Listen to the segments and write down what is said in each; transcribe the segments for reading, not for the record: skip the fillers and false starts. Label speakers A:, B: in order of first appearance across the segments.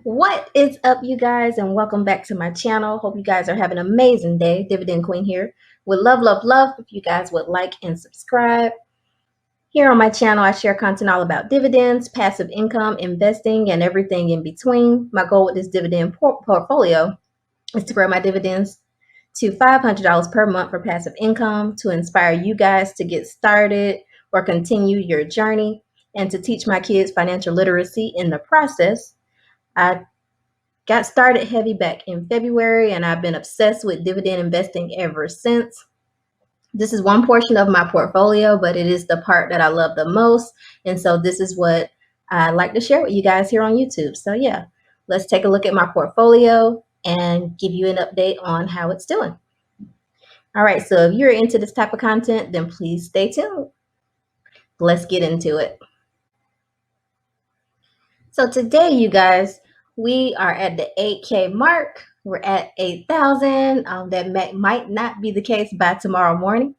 A: What is up, you guys, and welcome back to my channel. Hope you guys are having an amazing day. Dividend Queen here. Would love, love, love if you guys would like and subscribe. Here on my channel, I share content all about dividends, passive income, investing, and everything in between. My goal with this dividend portfolio is to grow my dividends to $500 per month for passive income, to inspire you guys to get started or continue your journey, and to teach my kids financial literacy in the process. I got started heavy back in February, and I've been obsessed with dividend investing ever since. This is one portion of my portfolio, but it is the part that I love the most. And so this is what I like to share with you guys here on YouTube. So yeah, let's take a look at my portfolio and give you an update on how it's doing. All right, so if you're into this type of content, then please stay tuned. Let's get into it. So today, you guys, we are at the 8K mark. We're at 8,000. That might not be the case by tomorrow morning.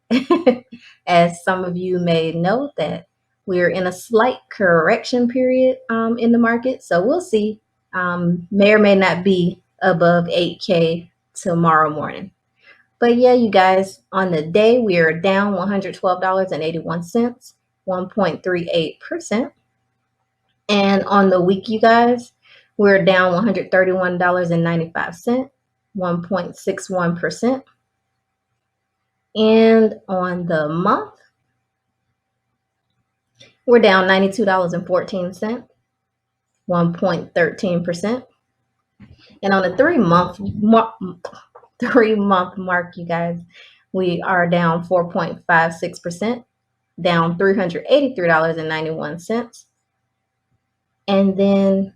A: As some of you may know that we're in a slight correction period in the market. So we'll see. May or may not be above 8K tomorrow morning. But yeah, you guys, on the day, we are down $112.81, 1.38%. And on the week, you guys, we're down $131.95, 1.61%. And on the month, we're down $92.14, 1.13%. And on the 3-month mark, you guys, we are down 4.56%, down $383.91. And then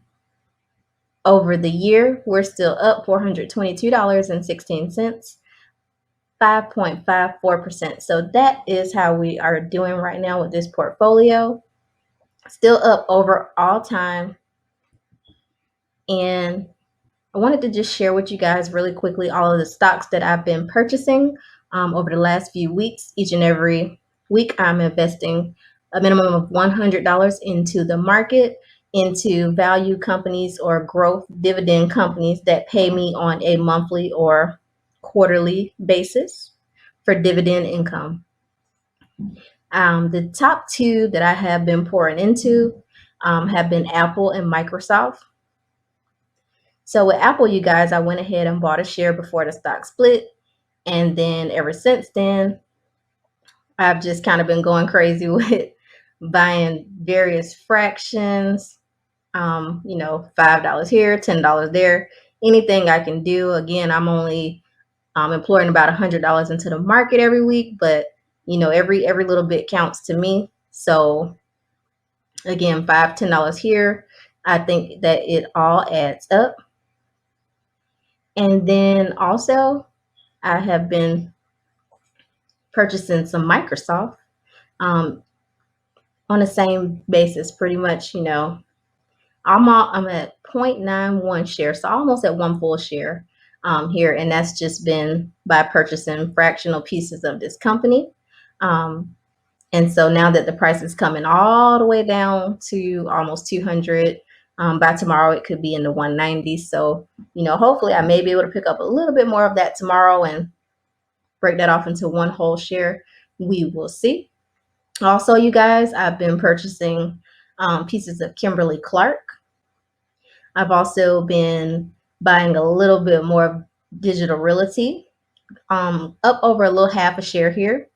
A: over the year, we're still up $422.16, 5.54%. So that is how we are doing right now with this portfolio. Still up over all time. And I wanted to just share with you guys really quickly all of the stocks that I've been purchasing over the last few weeks. Each and every week, I'm investing a minimum of $100 into the market, into value companies or growth dividend companies that pay me on a monthly or quarterly basis for dividend income. The top two that I have been pouring into have been Apple and Microsoft. So with Apple, you guys, I went ahead and bought a share before the stock split. And then ever since then, I've just kind of been going crazy with buying various fractions, $5 here, $10 there, anything I can do. Again, I'm only employing about $100 into the market every week, but every little bit counts to me. So again, $5, $10 here. I think that it all adds up. And then also, I have been purchasing some Microsoft on the same basis, pretty much. I'm at 0.91 shares, so almost at one full share here, and that's just been by purchasing fractional pieces of this company. And so now that the price is coming all the way down to almost 200, by tomorrow it could be in the 190s. So hopefully I may be able to pick up a little bit more of that tomorrow and break that off into one whole share. We will see. Also, you guys, I've been purchasing pieces of Kimberly-Clark. I've also been buying a little bit more of Digital Realty, up over a little half a share here.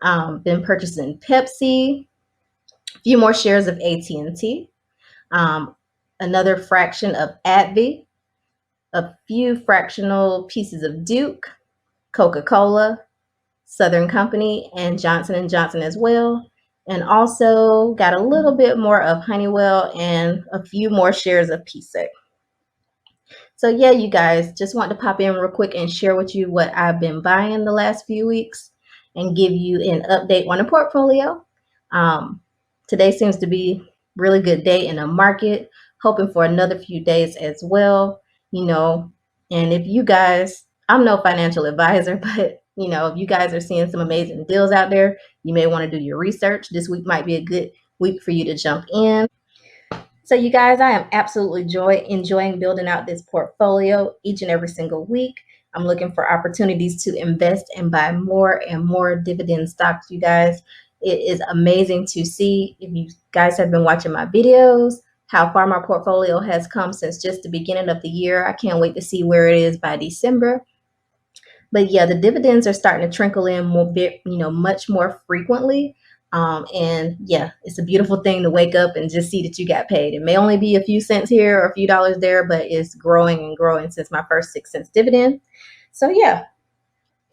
A: Been purchasing Pepsi, a few more shares of AT&T, another fraction of AbbVie, a few fractional pieces of Duke, Coca-Cola, Southern Company, and Johnson & Johnson as well. And also got a little bit more of Honeywell and a few more shares of PSEC. So yeah, you guys, just want to pop in real quick and share with you what I've been buying the last few weeks and give you an update on the portfolio. Today seems to be a really good day in the market, hoping for another few days as well. And if you guys, I'm no financial advisor, but if you guys are seeing some amazing deals out there, you may want to do your research. This week might be a good week for you to jump in. So you guys, I am absolutely enjoying building out this portfolio each and every single week. I'm looking for opportunities to invest and buy more and more dividend stocks, you guys. It is amazing to see, if you guys have been watching my videos, how far my portfolio has come since just the beginning of the year. I can't wait to see where it is by December. But yeah, the dividends are starting to trickle in more bit, much more frequently. And yeah, it's a beautiful thing to wake up and just see that you got paid. It may only be a few cents here or a few dollars there, but it's growing and growing since my first 6 cents dividend. So yeah,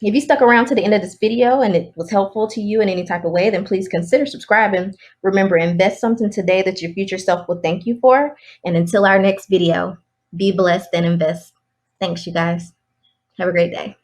A: if you stuck around to the end of this video and it was helpful to you in any type of way, then please consider subscribing. Remember, invest something today that your future self will thank you for. And until our next video, be blessed and invest. Thanks, you guys. Have a great day.